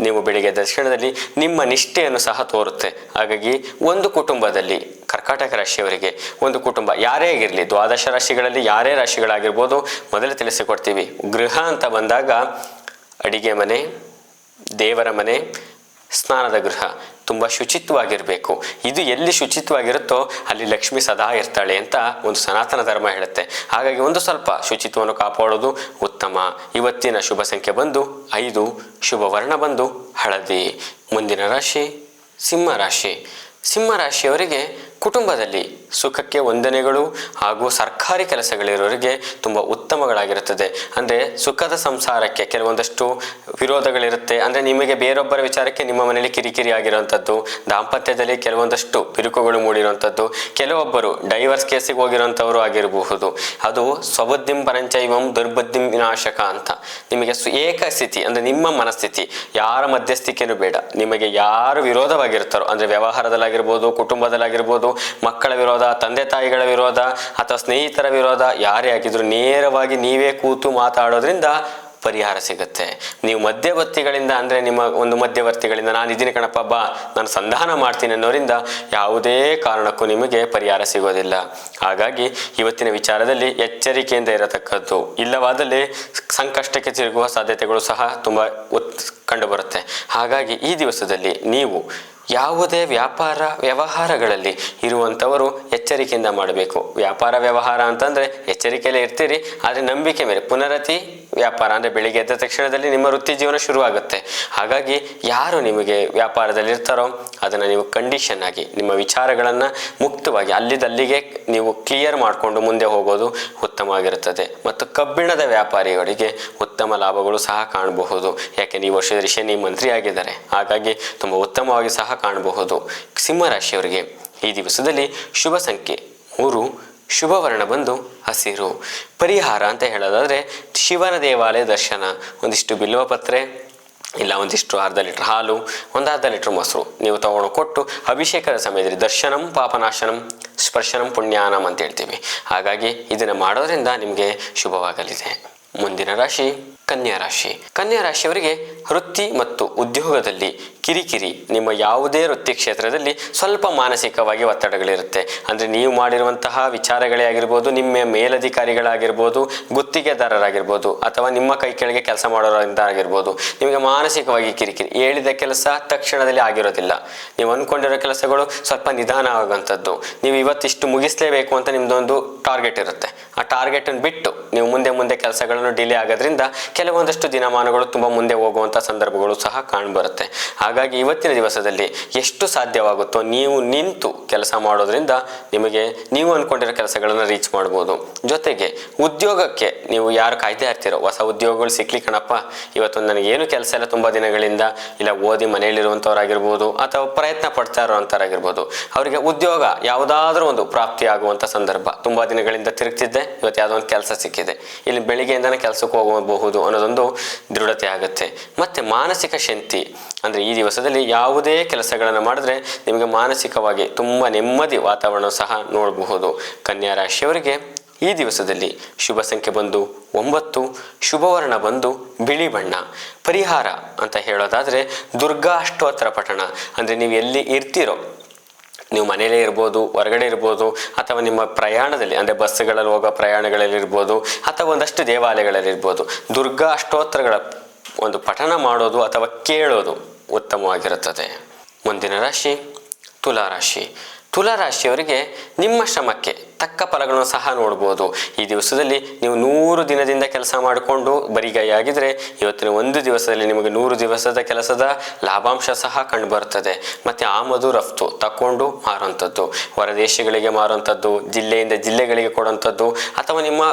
ನೀವು ಬೆಳಿಗ್ಗೆ ದರ್ಶನದಲ್ಲಿ ನಿಮ್ಮ ನಿಷ್ಠೆಯನ್ನು ಸಹ ತೋರುತ್ತೆ. ಹಾಗಾಗಿ ಒಂದು ಕುಟುಂಬದಲ್ಲಿ ಕರ್ಕಾಟಕ ರಾಶಿಯವರಿಗೆ ಒಂದು ಕುಟುಂಬ ಯಾರೇ ಆಗಿರಲಿ, ದ್ವಾದಶ ರಾಶಿಗಳಲ್ಲಿ ಯಾರೇ ರಾಶಿಗಳಾಗಿರ್ಬೋದು, ಮೊದಲು ತಿಳಿಸಿಕೊಡ್ತೀವಿ. ಗೃಹ ಅಂತ ಬಂದಾಗ ಅಡಿಗೆ ಮನೆ, ದೇವರ ಮನೆ, ಸ್ನಾನದ ಗೃಹ ತುಂಬ ಶುಚಿತ್ವವಾಗಿರಬೇಕು. ಇದು ಎಲ್ಲಿ ಶುಚಿತ್ವವಾಗಿರುತ್ತೋ ಅಲ್ಲಿ ಲಕ್ಷ್ಮಿ ಸದಾ ಇರ್ತಾಳೆ ಅಂತ ಒಂದು ಸನಾತನ ಧರ್ಮ ಹೇಳುತ್ತೆ. ಹಾಗಾಗಿ ಒಂದು ಸ್ವಲ್ಪ ಶುಚಿತ್ವವನ್ನು ಕಾಪಾಡೋದು ಉತ್ತಮ. ಇವತ್ತಿನ ಶುಭ ಸಂಖ್ಯೆ ಬಂದು 5, ಶುಭ ವರ್ಣ ಬಂದು ಹಳದಿ. ಮುಂದಿನ ರಾಶಿ ಸಿಂಹರಾಶಿ. ಸಿಂಹರಾಶಿಯವರಿಗೆ ಕುಟುಂಬದಲ್ಲಿ ಸುಖಕ್ಕೆ ವಂದನೆಗಳು ಹಾಗೂ ಸರ್ಕಾರಿ ಕೆಲಸಗಳಿರೋರಿಗೆ ತುಂಬ ಉತ್ತಮಗಳಾಗಿರುತ್ತದೆ. ಅಂದರೆ ಸುಖದ ಸಂಸಾರಕ್ಕೆ ಕೆಲವೊಂದಷ್ಟು ವಿರೋಧಗಳಿರುತ್ತೆ. ಅಂದರೆ ನಿಮಗೆ ಬೇರೊಬ್ಬರ ವಿಚಾರಕ್ಕೆ ನಿಮ್ಮ ಮನೆಯಲ್ಲಿ ಕಿರಿಕಿರಿ ಆಗಿರುವಂಥದ್ದು, ದಾಂಪತ್ಯದಲ್ಲಿ ಕೆಲವೊಂದಷ್ಟು ಬಿರುಕುಗಳು ಮೂಡಿರುವಂಥದ್ದು, ಕೆಲವೊಬ್ಬರು ಡೈವರ್ಸ್ ಕೇಸಿಗೆ ಹೋಗಿರುವಂಥವರು ಆಗಿರಬಹುದು. ಅದು ಸ್ವಬುದ್ಧಿಂ ಪರಂಚೈವಂ ದುರ್ಬುದ್ಧಿಂ ವಿನಾಶಕ ಅಂತ. ನಿಮಗೆ ಏಕ ಸ್ಥಿತಿ ಅಂದರೆ ನಿಮ್ಮ ಮನಸ್ಥಿತಿ, ಯಾರ ಮಧ್ಯಸ್ಥಿಕೆನೂ ಬೇಡ. ನಿಮಗೆ ಯಾರು ವಿರೋಧವಾಗಿರ್ತಾರೋ ಅಂದರೆ ವ್ಯವಹಾರದಲ್ಲಾಗಿರ್ಬೋದು, ಕುಟುಂಬದಲ್ಲಾಗಿರ್ಬೋದು, ಮಕ್ಕಳ ವಿರೋಧ, ತಂದೆ ತಾಯಿಗಳ ವಿರೋಧ ಅಥವಾ ಸ್ನೇಹಿತರ ವಿರೋಧ ಯಾರೇ ಆಗಿದ್ರು ನೇರವಾಗಿ ನೀವೇ ಕೂತು ಮಾತಾಡೋದ್ರಿಂದ ಪರಿಹಾರ ಸಿಗುತ್ತೆ. ನೀವು ಮಧ್ಯವರ್ತಿಗಳಿಂದ ಅಂದರೆ ನಿಮ್ಮ ಒಂದು ಮಧ್ಯವರ್ತಿಗಳಿಂದ ನಾನು ಇದೀನಿ ಕಣಪ್ಪ ಬಾ ನಾನು ಸಂಧಾನ ಮಾಡ್ತೀನಿ ಅನ್ನೋರಿಂದ ಯಾವುದೇ ಕಾರಣಕ್ಕೂ ನಿಮಗೆ ಪರಿಹಾರ ಸಿಗೋದಿಲ್ಲ. ಹಾಗಾಗಿ ಇವತ್ತಿನ ವಿಚಾರದಲ್ಲಿ ಎಚ್ಚರಿಕೆಯಿಂದ ಇರತಕ್ಕದ್ದು. ಇಲ್ಲವಾದಲ್ಲಿ ಸಂಕಷ್ಟಕ್ಕೆ ತಿರುಗುವ ಸಾಧ್ಯತೆಗಳು ಸಹ ತುಂಬ ಕಂಡುಬರುತ್ತೆ. ಹಾಗಾಗಿ ಈ ದಿವಸದಲ್ಲಿ ನೀವು ಯಾವುದೇ ವ್ಯವಹಾರಗಳಲ್ಲಿ ಇರುವಂಥವರು ಎಚ್ಚರಿಕೆಯಿಂದ ಮಾಡಬೇಕು. ವ್ಯಾಪಾರ ವ್ಯವಹಾರ ಅಂತಂದರೆ ಎಚ್ಚರಿಕೆಯಲ್ಲೇ ಇರ್ತೀರಿ, ಆದರೆ ನಂಬಿಕೆ ಮೇಲೆ ಪುನರತಿ ವ್ಯಾಪಾರ ಅಂದರೆ ಬೆಳಿಗ್ಗೆ ಎದ್ದ ತಕ್ಷಣದಲ್ಲಿ ನಿಮ್ಮ ವೃತ್ತಿ ಜೀವನ ಶುರುವಾಗುತ್ತೆ. ಹಾಗಾಗಿ ಯಾರು ನಿಮಗೆ ವ್ಯಾಪಾರದಲ್ಲಿ ಇರ್ತಾರೋ ಅದನ್ನು ನೀವು ಕಂಡೀಷನ್ ಆಗಿ ನಿಮ್ಮ ವಿಚಾರಗಳನ್ನು ಮುಕ್ತವಾಗಿ ಅಲ್ಲಿಗೆ ನೀವು ಕ್ಲಿಯರ್ ಮಾಡಿಕೊಂಡು ಮುಂದೆ ಹೋಗೋದು ಉತ್ತಮವಾಗಿರುತ್ತದೆ. ಮತ್ತು ಕಬ್ಬಿಣದ ವ್ಯಾಪಾರಿಗಳಿಗೆ ಉತ್ತಮ ಲಾಭಗಳು ಸಹ ಕಾಣಬಹುದು. ಯಾಕೆಂದರೆ ಈ ವರ್ಷದಲ್ಲಿ ಶನಿ ಮಂತ್ರಿ ಆಗಿದ್ದಾರೆ. ಹಾಗಾಗಿ ತುಂಬ ಉತ್ತಮವಾಗಿ ಸಹ ಕಾಣಬಹುದು. ಸಿಂಹರಾಶಿಯವರಿಗೆ ಈ ದಿವಸದಲ್ಲಿ ಶುಭ ಸಂಖ್ಯೆ 3, ಶುಭ ವರ್ಣ ಬಂದು ಹಸಿರು. ಪರಿಹಾರ ಅಂತ ಹೇಳೋದಾದರೆ ಶಿವನ ದೇವಾಲಯ ದರ್ಶನ, ಒಂದಿಷ್ಟು ಬಿಲ್ವ ಪತ್ರೆ ಇಲ್ಲ ಒಂದಿಷ್ಟು ಅರ್ಧ ಲೀಟ್ರ್ ಹಾಲು, ಒಂದು ಅರ್ಧ ಲೀಟ್ರ್ ಮೊಸರು ನೀವು ತಗೊಂಡು ಕೊಟ್ಟು ಅಭಿಷೇಕದ ಸಮಯದಲ್ಲಿ ದರ್ಶನಂ ಪಾಪನಾಶನಂ ಸ್ಪರ್ಶನಂ ಪುಣ್ಯಾನಂ ಅಂತ ಹೇಳ್ತೀವಿ. ಹಾಗಾಗಿ ಇದನ್ನು ಮಾಡೋದ್ರಿಂದ ನಿಮಗೆ ಶುಭವಾಗಲಿದೆ. ಮುಂದಿನ ರಾಶಿ ಕನ್ಯಾ ರಾಶಿ. ಕನ್ಯಾ ರಾಶಿಯವರಿಗೆ ವೃತ್ತಿ ಮತ್ತು ಉದ್ಯೋಗದಲ್ಲಿ ಕಿರಿಕಿರಿ, ನಿಮ್ಮ ಯಾವುದೇ ವೃತ್ತಿ ಕ್ಷೇತ್ರದಲ್ಲಿ ಸ್ವಲ್ಪ ಮಾನಸಿಕವಾಗಿ ಒತ್ತಡಗಳಿರುತ್ತೆ. ಅಂದರೆ ನೀವು ಮಾಡಿರುವಂತಹ ವಿಚಾರಗಳೇ ಆಗಿರ್ಬೋದು, ನಿಮ್ಮ ಮೇಲಧಿಕಾರಿಗಳಾಗಿರ್ಬೋದು, ಗುತ್ತಿಗೆದಾರರಾಗಿರ್ಬೋದು, ಅಥವಾ ನಿಮ್ಮ ಕೈ ಕೆಳಗೆ ಕೆಲಸ ಮಾಡೋರಿಂದ ಆಗಿರ್ಬೋದು, ನಿಮಗೆ ಮಾನಸಿಕವಾಗಿ ಕಿರಿಕಿರಿ. ಹೇಳಿದ ಕೆಲಸ ತಕ್ಷಣದಲ್ಲಿ ಆಗಿರೋದಿಲ್ಲ. ನೀವು ಅಂದ್ಕೊಂಡಿರೋ ಕೆಲಸಗಳು ಸ್ವಲ್ಪ ನಿಧಾನ ಆಗುವಂಥದ್ದು. ನೀವು ಇವತ್ತಿಷ್ಟು ಮುಗಿಸಲೇಬೇಕು ಅಂತ ನಿಮ್ಮದೊಂದು ಟಾರ್ಗೆಟ್ ಇರುತ್ತೆ. ಆ ಟಾರ್ಗೆಟನ್ನು ಬಿಟ್ಟು ನೀವು ಮುಂದೆ ಕೆಲಸಗಳನ್ನು ಡಿಲೇ ಆಗೋದ್ರಿಂದ ಕೆಲವೊಂದಷ್ಟು ದಿನಮಾನಗಳು ತುಂಬ ಮುಂದೆ ಹೋಗುವಂಥ ಸಂದರ್ಭಗಳು ಸಹ ಕಾಣಬರುತ್ತೆ. ಹಾಗಾಗಿ ಇವತ್ತಿನ ದಿವಸದಲ್ಲಿ ಎಷ್ಟು ಸಾಧ್ಯವಾಗುತ್ತೋ ನೀವು ನಿಂತು ಕೆಲಸ ಮಾಡೋದ್ರಿಂದ ನಿಮಗೆ ನೀವು ಅಂದ್ಕೊಂಡಿರೋ ಕೆಲಸಗಳನ್ನು ರೀಚ್ ಮಾಡ್ಬೋದು. ಜೊತೆಗೆ ಉದ್ಯೋಗಕ್ಕೆ ನೀವು ಯಾರು ಕಾಯ್ತಾ ಇರ್ತೀರೋ, ಹೊಸ ಉದ್ಯೋಗಗಳು ಸಿಕ್ಲಿ ಕಣಪ್ಪ, ಇವತ್ತು ನನಗೇನು ಕೆಲಸ ಇಲ್ಲ ತುಂಬ ದಿನಗಳಿಂದ, ಇಲ್ಲ ಓದಿ ಮನೆಯಲ್ಲಿರುವಂಥವ್ರಾಗಿರ್ಬೋದು ಅಥವಾ ಪ್ರಯತ್ನ ಪಡ್ತಾ ಇರೋವಂಥವ್ರಾಗಿರ್ಬೋದು, ಅವರಿಗೆ ಉದ್ಯೋಗ ಯಾವುದಾದ್ರೂ ಒಂದು ಪ್ರಾಪ್ತಿ ಆಗುವಂಥ ಸಂದರ್ಭ. ತುಂಬ ದಿನಗಳಿಂದ ತಿರುಗ್ತಿದ್ದೆ, ಇವತ್ತು ಯಾವುದೋ ಒಂದು ಕೆಲಸ ಸಿಕ್ಕಿದೆ, ಇಲ್ಲಿ ಬೆಳಿಗ್ಗೆಯಿಂದನೇ ಕೆಲಸಕ್ಕೆ ಹೋಗಬಹುದು ಅನ್ನೋದೊಂದು ದೃಢತೆ ಆಗುತ್ತೆ. ಮತ್ತು ಮಾನಸಿಕ ಶಾಂತಿ ಅಂದರೆ ಈ ದಿವಸದಲ್ಲಿ ಯಾವುದೇ ಕೆಲಸಗಳನ್ನು ಮಾಡಿದ್ರೆ ನಿಮಗೆ ಮಾನಸಿಕವಾಗಿ ತುಂಬ ನೆಮ್ಮದಿ ವಾತಾವರಣ ಸಹ ನೋಡಬಹುದು. ಕನ್ಯಾ ರಾಶಿಯವರಿಗೆ ಈ ದಿವಸದಲ್ಲಿ ಶುಭ ಸಂಖ್ಯೆ ಬಂದು 9, ಶುಭವರ್ಣ ಬಂದು ಬಿಳಿ ಬಣ್ಣ. ಪರಿಹಾರ ಅಂತ ಹೇಳೋದಾದರೆ ದುರ್ಗಾ ಅಷ್ಟೋತ್ತರ ಪಠಣ. ಅಂದರೆ ನೀವು ಎಲ್ಲಿ ಇರ್ತೀರೋ, ನೀವು ಮನೆಯಲ್ಲೇ ಇರ್ಬೋದು, ಹೊರಗಡೆ ಇರ್ಬೋದು, ಅಥವಾ ನಿಮ್ಮ ಪ್ರಯಾಣದಲ್ಲಿ ಅಂದರೆ ಬಸ್ಸುಗಳಲ್ಲಿ ಹೋಗೋ ಪ್ರಯಾಣಗಳಲ್ಲಿರ್ಬೋದು, ಅಥವಾ ಒಂದಷ್ಟು ದೇವಾಲಯಗಳಲ್ಲಿರ್ಬೋದು, ದುರ್ಗಾ ಅಷ್ಟೋತ್ತರಗಳ ಒಂದು ಪಠಣ ಮಾಡೋದು ಅಥವಾ ಕೇಳೋದು ಉತ್ತಮವಾಗಿರುತ್ತದೆ. ಮುಂದಿನ ರಾಶಿ ತುಲಾರಾಶಿ. ತುಲಾರಾಶಿಯವರಿಗೆ ನಿಮ್ಮ ಶ್ರಮಕ್ಕೆ ತಕ್ಕ ಫಲಗಳನ್ನು ಸಹ ನೋಡ್ಬೋದು. ಈ ದಿವಸದಲ್ಲಿ ನೀವು 100 ದಿನದಿಂದ ಕೆಲಸ ಮಾಡಿಕೊಂಡು ಬರಿಗೈಯಾಗಿದ್ದರೆ ಇವತ್ತಿನ ಒಂದು ದಿವಸದಲ್ಲಿ ನಿಮಗೆ 100 ದಿವಸದ ಕೆಲಸದ ಲಾಭಾಂಶ ಸಹ ಕಂಡುಬರುತ್ತದೆ. ಮತ್ತು ಆಮದು ರಫ್ತು ತಗೊಂಡು ಮಾರುವಂಥದ್ದು, ಹೊರದೇಶಗಳಿಗೆ ಮಾರುವಂಥದ್ದು, ಜಿಲ್ಲೆಯಿಂದ ಜಿಲ್ಲೆಗಳಿಗೆ ಕೊಡುವಂಥದ್ದು, ಅಥವಾ ನಿಮ್ಮ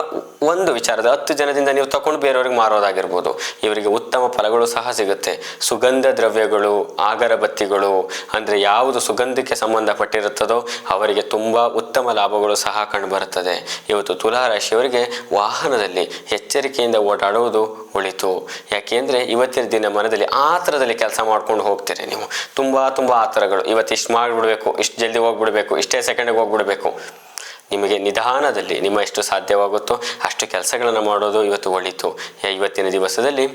ಒಂದು ವಿಚಾರದ 10 ಜನದಿಂದ ನೀವು ತಗೊಂಡು ಬೇರೆಯವ್ರಿಗೆ ಮಾರೋದಾಗಿರ್ಬೋದು. ಇವರಿಗೆ ಉತ್ತಮ ಫಲಗಳು ಸಹ ಸಿಗುತ್ತೆ. ಸುಗಂಧ ದ್ರವ್ಯಗಳು, ಆಗರಬತ್ತಿಗಳು ಅಂದರೆ ಯಾವುದು ಸುಗಂಧಕ್ಕೆ ಸಂಬಂಧಪಟ್ಟಿರುತ್ತದೋ ಅವರಿಗೆ ತುಂಬ ಉತ್ತಮ ಲಾಭಗಳು ಸಹ ಕಂಡುಬರುತ್ತದೆ. ಇವತ್ತು ತುಲಾರಾಶಿಯವರಿಗೆ ವಾಹನದಲ್ಲಿ ಎಚ್ಚರಿಕೆಯಿಂದ ಓಡಾಡುವುದು ಒಳಿತು. ಯಾಕೆಂದರೆ ಇವತ್ತಿನ ದಿನ ಮನದಲ್ಲಿ ಆತರದಲ್ಲಿ ಕೆಲಸ ಮಾಡ್ಕೊಂಡು ಹೋಗ್ತೀರಿ. ನೀವು ತುಂಬ ಆತರಗಳು, ಇವತ್ತು ಇಷ್ಟು ಮಾಡಿಬಿಡ್ಬೇಕು, ಇಷ್ಟು ಜಲ್ದಿ ಹೋಗ್ಬಿಡ್ಬೇಕು, ಇಷ್ಟೇ ಸೆಕೆಂಡಿಗೆ ಹೋಗ್ಬಿಡ್ಬೇಕು. ನಿಮಗೆ ನಿಧಾನದಲ್ಲಿ ನಿಮ್ಮ ಎಷ್ಟು ಸಾಧ್ಯವಾಗುತ್ತೋ ಅಷ್ಟು ಕೆಲಸಗಳನ್ನು ಮಾಡೋದು ಇವತ್ತು ಒಳಿತು. ಇವತ್ತಿನ ದಿವಸದಲ್ಲಿ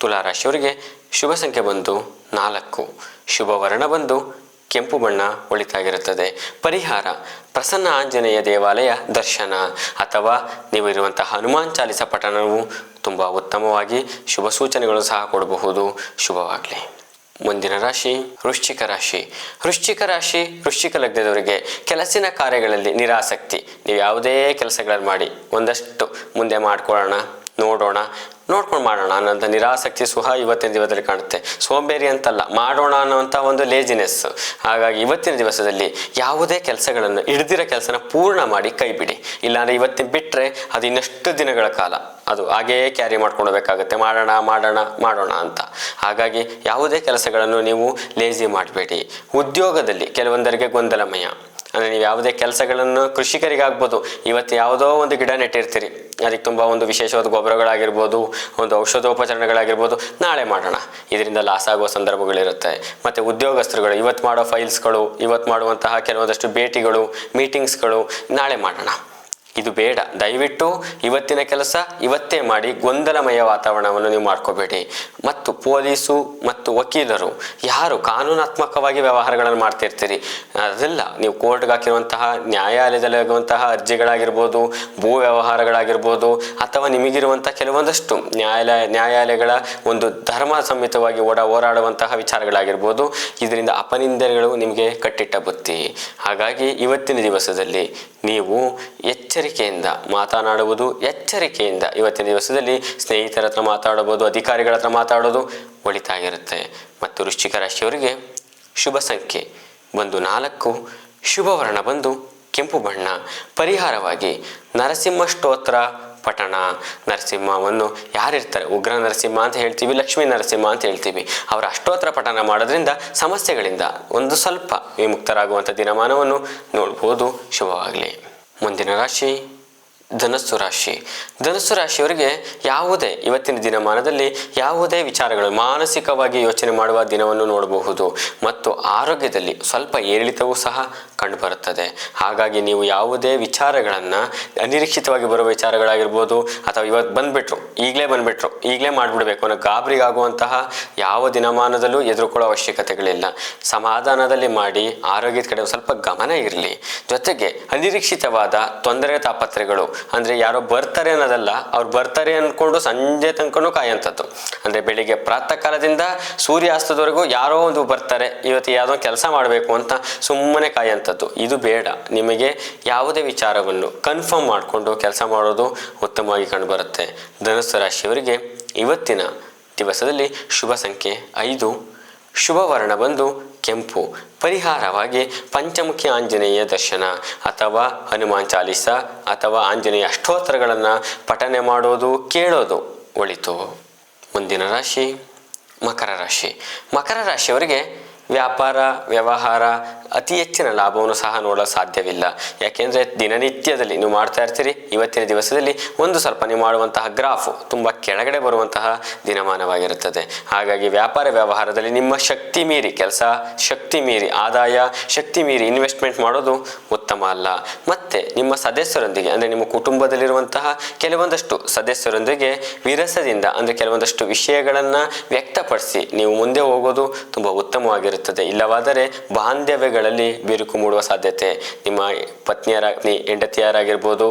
ತುಲಾರಾಶಿಯವರಿಗೆ ಶುಭ ಸಂಖ್ಯೆ ಬಂದು 4, ಶುಭ ವರ್ಣ ಬಂದು ಕೆಂಪು ಬಣ್ಣ ಒಳಿತಾಗಿರುತ್ತದೆ. ಪರಿಹಾರ ಪ್ರಸನ್ನ ಆಂಜನೇಯ ದೇವಾಲಯ ದರ್ಶನ ಅಥವಾ ನೀವು ಇರುವಂತಹ ಹನುಮಾನ್ ಚಾಲಿಸ ಪಠಣವು ತುಂಬ ಉತ್ತಮವಾಗಿ ಶುಭ ಸೂಚನೆಗಳು ಸಹ ಕೊಡಬಹುದು. ಶುಭವಾಗಲಿ. ಮುಂದಿನ ರಾಶಿ ವೃಶ್ಚಿಕ ರಾಶಿ. ವೃಶ್ಚಿಕ ಲಗ್ನದವರಿಗೆ ಕೆಲಸಿನ ಕಾರ್ಯಗಳಲ್ಲಿ ನಿರಾಸಕ್ತಿ. ನೀವು ಯಾವುದೇ ಕೆಲಸಗಳನ್ನು ಮಾಡಿ ಒಂದಷ್ಟು ಮುಂದೆ ಮಾಡ್ಕೊಳ್ಳೋಣ, ನೋಡ್ಕೊಂಡು ಮಾಡೋಣ ಅನ್ನೋಂಥ ನಿರಾಸಕ್ತಿ ಸಹ ಇವತ್ತಿನ ದಿವಸದಲ್ಲಿ ಕಾಣುತ್ತೆ. ಸೋಂಬೇರಿ ಅಂತಲ್ಲ, ಮಾಡೋಣ ಅನ್ನೋಂಥ ಒಂದು ಲೇಜಿನೆಸ್. ಹಾಗಾಗಿ ಇವತ್ತಿನ ದಿವಸದಲ್ಲಿ ಯಾವುದೇ ಕೆಲಸಗಳನ್ನು ಹಿಡ್ದಿರೋ ಕೆಲಸನ ಪೂರ್ಣ ಮಾಡಿ ಕೈ ಬಿಡಿ. ಇಲ್ಲಾಂದರೆ ಇವತ್ತಿನ ಬಿಟ್ಟರೆ ಅದು ಇನ್ನಷ್ಟು ದಿನಗಳ ಕಾಲ ಅದು ಹಾಗೆಯೇ ಕ್ಯಾರಿ ಮಾಡ್ಕೊಂಡು ಹೋಗಬೇಕಾಗುತ್ತೆ, ಮಾಡೋಣ ಅಂತ. ಹಾಗಾಗಿ ಯಾವುದೇ ಕೆಲಸಗಳನ್ನು ನೀವು ಲೇಜಿ ಮಾಡಬೇಡಿ. ಉದ್ಯೋಗದಲ್ಲಿ ಕೆಲವೊಂದರಿಗೆ ಗೊಂದಲಮಯ. ಅಂದರೆ ನೀವು ಯಾವುದೇ ಕೆಲಸಗಳನ್ನು, ಕೃಷಿಕರಿಗಾಗ್ಬೋದು, ಇವತ್ತು ಯಾವುದೋ ಒಂದು ಗಿಡ ನೆಟ್ಟಿರ್ತೀರಿ, ಅದಕ್ಕೆ ತುಂಬ ಒಂದು ವಿಶೇಷವಾದ ಗೊಬ್ಬರಗಳಾಗಿರ್ಬೋದು, ಒಂದು ಔಷಧೋಪಚಾರಗಳಾಗಿರ್ಬೋದು, ನಾಳೆ ಮಾಡೋಣ, ಇದರಿಂದ ಲಾಸ್ ಆಗುವ ಸಂದರ್ಭಗಳಿರುತ್ತೆ. ಮತ್ತು ಉದ್ಯೋಗಸ್ಥರುಗಳು ಇವತ್ತು ಮಾಡೋ ಫೈಲ್ಸ್ಗಳು, ಇವತ್ತು ಮಾಡುವಂತಹ ಕೆಲವೊಂದಷ್ಟು ಭೇಟಿಗಳು, ಮೀಟಿಂಗ್ಸ್ಗಳು ನಾಳೆ ಮಾಡೋಣ, ಇದು ಬೇಡ. ದಯವಿಟ್ಟು ಇವತ್ತಿನ ಕೆಲಸ ಇವತ್ತೇ ಮಾಡಿ, ಗೊಂದಲಮಯ ವಾತಾವರಣವನ್ನು ನೀವು ಮಾಡ್ಕೋಬೇಡಿ. ಮತ್ತು ಪೊಲೀಸು ಮತ್ತು ವಕೀಲರು ಯಾರು ಕಾನೂನಾತ್ಮಕವಾಗಿ ವ್ಯವಹಾರಗಳನ್ನು ಮಾಡ್ತಿರ್ತೀರಿ, ಅದೆಲ್ಲ ನೀವು ಕೋರ್ಟ್ಗೆ ಹಾಕಿರುವಂತಹ, ನ್ಯಾಯಾಲಯದಲ್ಲಿ ಆಗುವಂತಹ ಅರ್ಜಿಗಳಾಗಿರ್ಬೋದು, ಭೂ ವ್ಯವಹಾರಗಳಾಗಿರ್ಬೋದು, ಅಥವಾ ನಿಮಗಿರುವಂಥ ಕೆಲವೊಂದಷ್ಟು ನ್ಯಾಯಾಲಯಗಳ ಒಂದು ಧರ್ಮ ಸಮ್ಮಿತವಾಗಿ ಹೋರಾಡುವಂತಹ ವಿಚಾರಗಳಾಗಿರ್ಬೋದು, ಇದರಿಂದ ಅಪನಿಂದನೆಗಳು ನಿಮಗೆ ಕಟ್ಟಿಟ್ಟ ಬುತ್ತಿ. ಹಾಗಾಗಿ ಇವತ್ತಿನ ದಿವಸದಲ್ಲಿ ನೀವು ಎಚ್ಚರಿಕೆಯಿಂದ ಮಾತನಾಡುವುದು, ಎಚ್ಚರಿಕೆಯಿಂದ ಇವತ್ತಿನ ದಿವಸದಲ್ಲಿ ಸ್ನೇಹಿತರ ಹತ್ರ ಮಾತಾಡಬಹುದು, ಅಧಿಕಾರಿಗಳ ಹತ್ರ ಮಾತಾಡೋದು ಒಳಿತಾಗಿರುತ್ತೆ. ಮತ್ತು ವೃಶ್ಚಿಕ ರಾಶಿಯವರಿಗೆ ಶುಭ ಸಂಖ್ಯೆ ಬಂದು 4, ಶುಭ ವರ್ಣ ಬಂದು ಕೆಂಪು ಬಣ್ಣ. ಪರಿಹಾರವಾಗಿ ನರಸಿಂಹ ಸ್ತೋತ್ರ ಪಠಣ. ನರಸಿಂಹವನ್ನು ಯಾರಿರ್ತಾರೆ, ಉಗ್ರ ನರಸಿಂಹ ಅಂತ ಹೇಳ್ತೀವಿ, ಲಕ್ಷ್ಮೀ ನರಸಿಂಹ ಅಂತ ಹೇಳ್ತೀವಿ, ಅವರ ಅಷ್ಟೋತ್ರ ಪಠಣ ಮಾಡೋದ್ರಿಂದ ಸಮಸ್ಯೆಗಳಿಂದ ಒಂದು ಸ್ವಲ್ಪ ವಿಮುಕ್ತರಾಗುವಂಥ ದಿನಮಾನವನ್ನು ನೋಡ್ಬೋದು. ಶುಭವಾಗಲಿ. ಮುಂದಿನ ರಾಶಿ ಧನಸ್ಸು ರಾಶಿ. ಧನಸ್ಸು ರಾಶಿಯವರಿಗೆ ಯಾವುದೇ ಇವತ್ತಿನ ದಿನಮಾನದಲ್ಲಿ ಯಾವುದೇ ವಿಚಾರಗಳು ಮಾನಸಿಕವಾಗಿ ಯೋಚನೆ ಮಾಡುವ ದಿನವನ್ನು ನೋಡಬಹುದು. ಮತ್ತು ಆರೋಗ್ಯದಲ್ಲಿ ಸ್ವಲ್ಪ ಏರಿಳಿತವೂ ಸಹ ಕಂಡುಬರುತ್ತದೆ. ಹಾಗಾಗಿ ನೀವು ಯಾವುದೇ ವಿಚಾರಗಳನ್ನು, ಅನಿರೀಕ್ಷಿತವಾಗಿ ಬರುವ ವಿಚಾರಗಳಾಗಿರ್ಬೋದು, ಅಥವಾ ಇವತ್ತು ಬಂದುಬಿಟ್ರು, ಈಗಲೇ ಮಾಡಿಬಿಡ್ಬೇಕು ಅನ್ನೋ ಗಾಬರಿಗಾಗುವಂತಹ ಯಾವ ದಿನಮಾನದಲ್ಲೂ ಎದುರುಕೊಳ್ಳೋ ಅವಶ್ಯಕತೆಗಳಿಲ್ಲ. ಸಮಾಧಾನದಲ್ಲಿ ಮಾಡಿ, ಆರೋಗ್ಯದ ಕಡೆ ಸ್ವಲ್ಪ ಗಮನ ಇರಲಿ. ಜೊತೆಗೆ ಅನಿರೀಕ್ಷಿತವಾದ ತೊಂದರೆ ತಾಪತ್ರೆಗಳು, ಅಂದರೆ ಯಾರೋ ಬರ್ತಾರೆ ಅನ್ನೋದಲ್ಲ, ಅವ್ರು ಬರ್ತಾರೆ ಅಂದ್ಕೊಂಡು ಸಂಜೆ ತನಕನೂ ಕಾಯೋಂಥದ್ದು. ಅಂದರೆ ಬೆಳಿಗ್ಗೆ ಪ್ರಾತಃ ಕಾಲದಿಂದ ಸೂರ್ಯಾಸ್ತದವರೆಗೂ ಯಾರೋ ಒಂದು ಬರ್ತಾರೆ, ಇವತ್ತು ಯಾವುದೋ ಕೆಲಸ ಮಾಡಬೇಕು ಅಂತ ಸುಮ್ಮನೆ ಕಾಯೋಂಥದ್ದು, ಇದು ಬೇಡ. ನಿಮಗೆ ಯಾವುದೇ ವಿಚಾರವನ್ನು ಕನ್ಫರ್ಮ್ ಮಾಡಿಕೊಂಡು ಕೆಲಸ ಮಾಡೋದು ಉತ್ತಮವಾಗಿ ಕಂಡುಬರುತ್ತೆ. ಧನುಸ್ಸು ರಾಶಿಯವರಿಗೆ ಇವತ್ತಿನ ದಿವಸದಲ್ಲಿ ಶುಭ ಸಂಖ್ಯೆ 5, ಶುಭ ವರ್ಣ ಬಂದು ಕೆಂಪು. ಪರಿಹಾರವಾಗಿ ಪಂಚಮುಖಿ ಆಂಜನೇಯ ದರ್ಶನ ಅಥವಾ ಹನುಮಾನ್ ಚಾಲೀಸ ಅಥವಾ ಆಂಜನೇಯ ಅಷ್ಟೋತ್ತರಗಳನ್ನು ಪಠನೆ ಮಾಡೋದು, ಕೇಳೋದು ಒಳಿತು. ಮುಂದಿನ ರಾಶಿ ಮಕರ ರಾಶಿ. ಮಕರ ರಾಶಿಯವರಿಗೆ ವ್ಯಾಪಾರ ವ್ಯವಹಾರ ಅತಿ ಹೆಚ್ಚಿನ ಲಾಭವನ್ನು ಸಹ ನೋಡಲು ಸಾಧ್ಯವಿಲ್ಲ. ಯಾಕೆಂದರೆ ದಿನನಿತ್ಯದಲ್ಲಿ ನೀವು ಮಾಡ್ತಾ ಇರ್ತೀರಿ, ಇವತ್ತಿನ ದಿವಸದಲ್ಲಿ ಒಂದು ಸ್ವಲ್ಪ ನೀವು ಮಾಡುವಂತಹ ಗ್ರಾಫು ತುಂಬ ಕೆಳಗಡೆ ಬರುವಂತಹ ದಿನಮಾನವಾಗಿರುತ್ತದೆ. ಹಾಗಾಗಿ ವ್ಯಾಪಾರ ವ್ಯವಹಾರದಲ್ಲಿ ನಿಮ್ಮ ಶಕ್ತಿ ಮೀರಿ ಕೆಲಸ, ಶಕ್ತಿ ಮೀರಿ ಆದಾಯ, ಶಕ್ತಿ ಮೀರಿ ಇನ್ವೆಸ್ಟ್ಮೆಂಟ್ ಮಾಡೋದು ಉತ್ತಮ ಅಲ್ಲ. ಮತ್ತು ನಿಮ್ಮ ಸದಸ್ಯರೊಂದಿಗೆ, ಅಂದರೆ ನಿಮ್ಮ ಕುಟುಂಬದಲ್ಲಿರುವಂತಹ ಕೆಲವೊಂದಷ್ಟು ಸದಸ್ಯರೊಂದಿಗೆ ವಿರಸದಿಂದ, ಅಂದರೆ ಕೆಲವೊಂದಷ್ಟು ವಿಷಯಗಳನ್ನು ವ್ಯಕ್ತಪಡಿಸಿ ನೀವು ಮುಂದೆ ಹೋಗೋದು ತುಂಬ ಉತ್ತಮವಾಗಿರುತ್ತದೆ. ಇಲ್ಲವಾದರೆ ಬಾಂಧವ್ಯಗಳಲ್ಲಿ ಬಿರುಕು ಮೂಡುವ ಸಾಧ್ಯತೆ. ನಿಮ್ಮ ಹೆಂಡತಿಯರಾಗಿರ್ಬೋದು,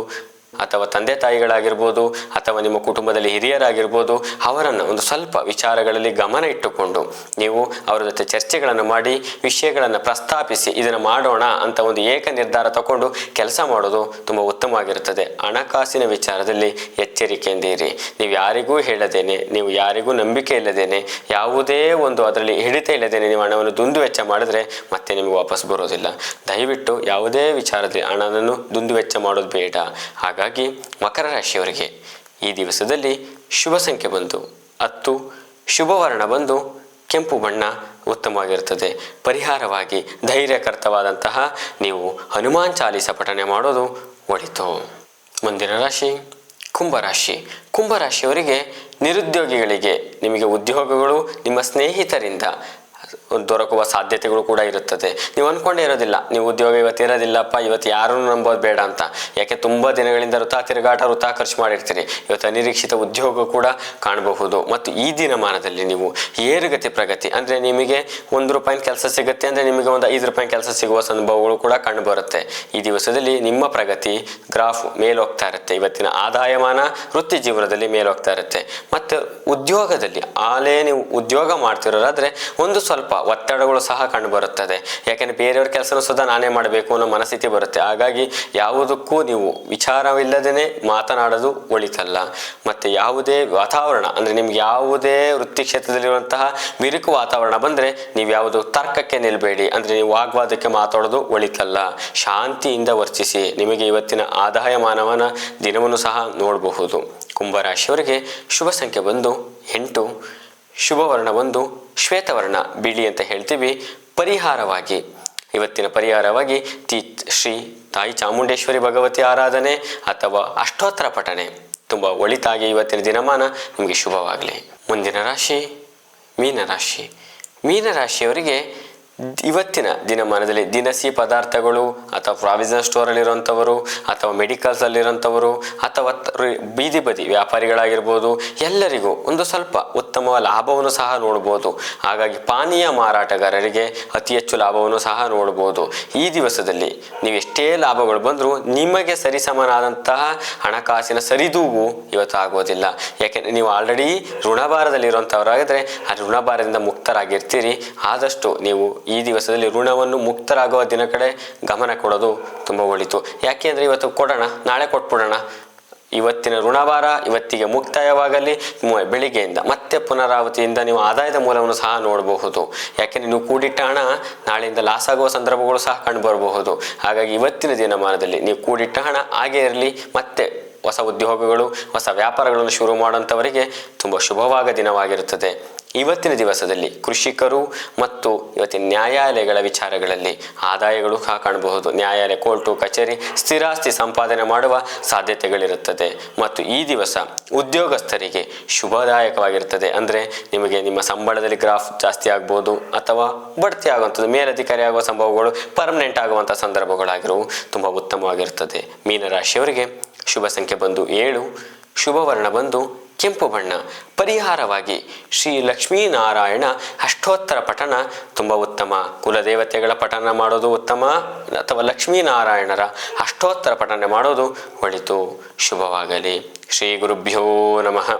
ಅಥವಾ ತಂದೆ ತಾಯಿಗಳಾಗಿರ್ಬೋದು, ಅಥವಾ ನಿಮ್ಮ ಕುಟುಂಬದಲ್ಲಿ ಹಿರಿಯರಾಗಿರ್ಬೋದು, ಅವರನ್ನು ಒಂದು ಸ್ವಲ್ಪ ವಿಚಾರಗಳಲ್ಲಿ ಗಮನ ಇಟ್ಟುಕೊಂಡು ನೀವು ಅವರ ಜೊತೆ ಚರ್ಚೆಗಳನ್ನು ಮಾಡಿ, ವಿಷಯಗಳನ್ನು ಪ್ರಸ್ತಾಪಿಸಿ ಇದನ್ನು ಮಾಡೋಣ ಅಂತ ಒಂದು ಏಕ ನಿರ್ಧಾರ ತಗೊಂಡು ಕೆಲಸ ಮಾಡೋದು ತುಂಬ ಉತ್ತಮವಾಗಿರುತ್ತದೆ. ಹಣಕಾಸಿನ ವಿಚಾರದಲ್ಲಿ ಎಚ್ಚರಿಕೆಯಿಂದಿರಿ. ನೀವು ಯಾರಿಗೂ ಹೇಳದೇನೆ, ನೀವು ಯಾರಿಗೂ ನಂಬಿಕೆ ಇಲ್ಲದೇನೆ, ಯಾವುದೇ ಒಂದು ಅದರಲ್ಲಿ ಹಿಡಿತ ಇಲ್ಲದೇನೆ ನೀವು ಹಣವನ್ನು ದುಂದು ವೆಚ್ಚ ಮಾಡಿದ್ರೆ ಮತ್ತೆ ನಿಮಗೆ ವಾಪಸ್ ಬರೋದಿಲ್ಲ. ದಯವಿಟ್ಟು ಯಾವುದೇ ವಿಚಾರದಲ್ಲಿ ಹಣವನ್ನು ದುಂದು ವೆಚ್ಚ ಮಾಡೋದು ಬೇಡ. ಹಾಗಾಗಿ ಮಕರ ರಾಶಿಯವರಿಗೆ ಈ ದಿವಸದಲ್ಲಿ ಶುಭ ಸಂಖ್ಯೆ ಬಂದು 10, ಶುಭ ವರ್ಣ ಬಂದು ಕೆಂಪು ಬಣ್ಣ ಉತ್ತಮವಾಗಿರುತ್ತದೆ. ಪರಿಹಾರವಾಗಿ ಧೈರ್ಯಕರ್ತವಾದಂತಹ ನೀವು ಹನುಮಾನ್ ಚಾಲೀಸ ಪಠನೆ ಮಾಡೋದು ಒಳಿತು. ಮುಂದಿನ ರಾಶಿ ಕುಂಭರಾಶಿ. ಕುಂಭರಾಶಿಯವರಿಗೆ ನಿರುದ್ಯೋಗಿಗಳಿಗೆ ನಿಮಗೆ ಉದ್ಯೋಗಗಳು ನಿಮ್ಮ ಸ್ನೇಹಿತರಿಂದ ದೊರಕುವ ಸಾಧ್ಯತೆಗಳು ಕೂಡ ಇರುತ್ತದೆ. ನೀವು ಅಂದ್ಕೊಂಡೇ ಇರೋದಿಲ್ಲ, ನೀವು ಉದ್ಯೋಗ ಇವತ್ತು ಇರೋದಿಲ್ಲಪ್ಪ, ಇವತ್ತು ಯಾರನ್ನು ನಂಬೋದು ಬೇಡ ಅಂತ. ಯಾಕೆ ತುಂಬ ದಿನಗಳಿಂದ ವೃಥಾ ಖರ್ಚು ಮಾಡಿರ್ತೀರಿ. ಇವತ್ತು ಅನಿರೀಕ್ಷಿತ ಉದ್ಯೋಗ ಕೂಡ ಕಾಣಬಹುದು. ಮತ್ತು ಈ ದಿನಮಾನದಲ್ಲಿ ನೀವು ಏರುಗತಿ ಪ್ರಗತಿ, ಅಂದರೆ ನಿಮಗೆ ₹1 ಕೆಲಸ ಸಿಗುತ್ತೆ ಅಂದರೆ ನಿಮಗೆ ಒಂದು ₹5 ಕೆಲಸ ಸಿಗುವ ಸಂಭವಗಳು ಕೂಡ ಕಂಡುಬರುತ್ತೆ. ಈ ದಿವಸದಲ್ಲಿ ನಿಮ್ಮ ಪ್ರಗತಿ ಗ್ರಾಫ್ ಮೇಲೋಗ್ತಾ ಇರುತ್ತೆ. ಇವತ್ತಿನ ಆದಾಯಮಾನ ವೃತ್ತಿ ಜೀವನದಲ್ಲಿ ಮೇಲೋಗ್ತಾ ಇರುತ್ತೆ. ಮತ್ತು ಉದ್ಯೋಗದಲ್ಲಿ ನೀವು ಉದ್ಯೋಗ ಮಾಡ್ತಿರೋರಾದರೆ ಒಂದು ಸ್ವಲ್ಪ ಸ್ವಲ್ಪ ಒತ್ತಡಗಳು ಸಹ ಕಂಡುಬರುತ್ತದೆ. ಯಾಕೆಂದರೆ ಬೇರೆಯವ್ರ ಕೆಲಸನೂ ಸುಧಾ ನಾನೇ ಮಾಡಬೇಕು ಅನ್ನೋ ಮನಸ್ಥಿತಿ ಬರುತ್ತೆ. ಹಾಗಾಗಿ ಯಾವುದಕ್ಕೂ ನೀವು ವಿಚಾರವಿಲ್ಲದೇ ಮಾತನಾಡೋದು ಒಳಿತಲ್ಲ. ಮತ್ತು ಯಾವುದೇ ವಾತಾವರಣ ಅಂದರೆ ನಿಮ್ಗೆ ಯಾವುದೇ ವೃತ್ತಿ ಕ್ಷೇತ್ರದಲ್ಲಿರುವಂತಹ ಬಿರುಕು ವಾತಾವರಣ ಬಂದರೆ ನೀವು ಯಾವುದು ತರ್ಕಕ್ಕೆ ನಿಲ್ಲಬೇಡಿ. ಅಂದರೆ ನೀವು ವಾಗ್ವಾದಕ್ಕೆ ಮಾತಾಡೋದು ಒಳಿತಲ್ಲ. ಶಾಂತಿಯಿಂದ ವರ್ತಿಸಿ. ನಿಮಗೆ ಇವತ್ತಿನ ಆದಾಯಮಾನವನ ದಿನವನ್ನು ಸಹ ನೋಡಬಹುದು. ಕುಂಭರಾಶಿಯವರಿಗೆ ಶುಭ ಸಂಖ್ಯೆ ಬಂದು 8, ಶುಭ ವರ್ಣ ಬಂದು ಶ್ವೇತವರ್ಣ, ಬಿಳಿ ಅಂತ ಹೇಳ್ತೀವಿ. ಪರಿಹಾರವಾಗಿ ಇವತ್ತಿನ ಪರಿಹಾರವಾಗಿ ಶ್ರೀ ತಾಯಿ ಚಾಮುಂಡೇಶ್ವರಿ ಭಗವತಿ ಆರಾಧನೆ ಅಥವಾ ಅಷ್ಟೋತ್ತರ ಪಠನೆ ತುಂಬ ಒಳಿತಾಗಿ ಇವತ್ತಿನ ದಿನಮಾನ ನಿಮಗೆ ಶುಭವಾಗಲಿ. ಮುಂದಿನ ರಾಶಿ ಮೀನರಾಶಿ. ಮೀನರಾಶಿಯವರಿಗೆ ಇವತ್ತಿನ ದಿನಮಾನದಲ್ಲಿ ದಿನಸಿ ಪದಾರ್ಥಗಳು ಅಥವಾ ಪ್ರಾವಿಷನಲ್ ಸ್ಟೋರಲ್ಲಿರುವಂಥವರು ಅಥವಾ ಮೆಡಿಕಲ್ಸಲ್ಲಿರೋಂಥವರು ಅಥವಾ ಬೀದಿ ಬದಿ ವ್ಯಾಪಾರಿಗಳಾಗಿರ್ಬೋದು, ಎಲ್ಲರಿಗೂ ಒಂದು ಸ್ವಲ್ಪ ಉತ್ತಮ ಲಾಭವನ್ನು ಸಹ ನೋಡ್ಬೋದು. ಹಾಗಾಗಿ ಪಾನೀಯ ಮಾರಾಟಗಾರರಿಗೆ ಅತಿ ಹೆಚ್ಚು ಲಾಭವನ್ನು ಸಹ ನೋಡ್ಬೋದು. ಈ ದಿವಸದಲ್ಲಿ ನೀವು ಎಷ್ಟೇ ಲಾಭಗಳು ಬಂದರೂ ನಿಮಗೆ ಸರಿಸಮನಾದಂತಹ ಹಣಕಾಸಿನ ಸರಿದೂಗು ಇವತ್ತು ಆಗೋದಿಲ್ಲ. ಯಾಕೆಂದರೆ ನೀವು ಆಲ್ರೆಡಿ ಋಣಭಾರದಲ್ಲಿರುವಂಥವರಾಗಿದ್ದರೆ ಆ ಋಣಭಾರದಿಂದ ಮುಕ್ತರಾಗಿರ್ತೀರಿ. ಆದಷ್ಟು ನೀವು ಈ ದಿವಸದಲ್ಲಿ ಋಣವನ್ನು ಮುಕ್ತರಾಗುವ ದಿನ ಕಡೆ ಗಮನ ಕೊಡೋದು ತುಂಬ ಒಳಿತು. ಯಾಕೆ ಅಂದರೆ ಇವತ್ತು ಕೊಡೋಣ, ನಾಳೆ ಕೊಟ್ಬಿಡೋಣ. ಇವತ್ತಿನ ಋಣಭಾರ ಇವತ್ತಿಗೆ ಮುಕ್ತಾಯವಾಗಲಿ. ಬೆಳಿಗ್ಗೆಯಿಂದ ಮತ್ತೆ ಪುನರಾವತಿಯಿಂದ ನೀವು ಆದಾಯದ ಮೂಲವನ್ನು ಸಹ ನೋಡಬಹುದು. ಯಾಕೆಂದರೆ ನೀವು ಕೂಡಿಟ್ಟ ಹಣ ನಾಳೆಯಿಂದ ಲಾಸ್ ಆಗುವ ಸಂದರ್ಭಗಳು ಸಹ ಕಂಡುಬರಬಹುದು. ಹಾಗಾಗಿ ಇವತ್ತಿನ ದಿನಮಾನದಲ್ಲಿ ನೀವು ಕೂಡಿಟ್ಟ ಹಣ ಹಾಗೇ ಇರಲಿ. ಮತ್ತೆ ಹೊಸ ಉದ್ಯೋಗಗಳು, ಹೊಸ ವ್ಯಾಪಾರಗಳನ್ನು ಶುರು ಮಾಡುವಂಥವರಿಗೆ ತುಂಬ ಶುಭವಾದ ದಿನವಾಗಿರುತ್ತದೆ. ಇವತ್ತಿನ ದಿವಸದಲ್ಲಿ ಕೃಷಿಕರು ಮತ್ತು ಇವತ್ತಿನ ನ್ಯಾಯಾಲಯಗಳ ವಿಚಾರಗಳಲ್ಲಿ ಆದಾಯಗಳು ಸಹ ಕಾಣಬಹುದು. ನ್ಯಾಯಾಲಯ, ಕೋರ್ಟು, ಕಚೇರಿ, ಸ್ಥಿರಾಸ್ತಿ ಸಂಪಾದನೆ ಮಾಡುವ ಸಾಧ್ಯತೆಗಳಿರುತ್ತದೆ. ಮತ್ತು ಈ ದಿವಸ ಉದ್ಯೋಗಸ್ಥರಿಗೆ ಶುಭದಾಯಕವಾಗಿರುತ್ತದೆ. ಅಂದರೆ ನಿಮಗೆ ನಿಮ್ಮ ಸಂಬಳದಲ್ಲಿ ಗ್ರಾಫ್ ಜಾಸ್ತಿ ಆಗ್ಬೋದು ಅಥವಾ ಬಡ್ತಿ ಆಗುವಂಥದ್ದು, ಮೇಲಧಿಕಾರಿ ಆಗುವ ಸಂಭವಗಳು, ಪರ್ಮನೆಂಟ್ ಆಗುವಂಥ ಸಂದರ್ಭಗಳಾಗಿರುವು ತುಂಬ ಉತ್ತಮವಾಗಿರುತ್ತದೆ. ಮೀನರಾಶಿಯವರಿಗೆ ಶುಭ ಸಂಖ್ಯೆ ಬಂದು 7, ಶುಭ ವರ್ಣ ಬಂದು ಕೆಂಪು ಬಣ್ಣ. ಪರಿಹಾರವಾಗಿ ಶ್ರೀ ಲಕ್ಷ್ಮೀನಾರಾಯಣ ಅಷ್ಟೋತ್ತರ ಪಠನ ತುಂಬ ಉತ್ತಮ. ಕುಲದೇವತೆಗಳ ಪಠನ ಮಾಡೋದು ಉತ್ತಮ ಅಥವಾ ಲಕ್ಷ್ಮೀನಾರಾಯಣರ ಅಷ್ಟೋತ್ತರ ಪಠನೆ ಮಾಡೋದು ಒಳಿತು. ಶುಭವಾಗಲಿ. ಶ್ರೀ ಗುರುಭ್ಯೋ ನಮಃ.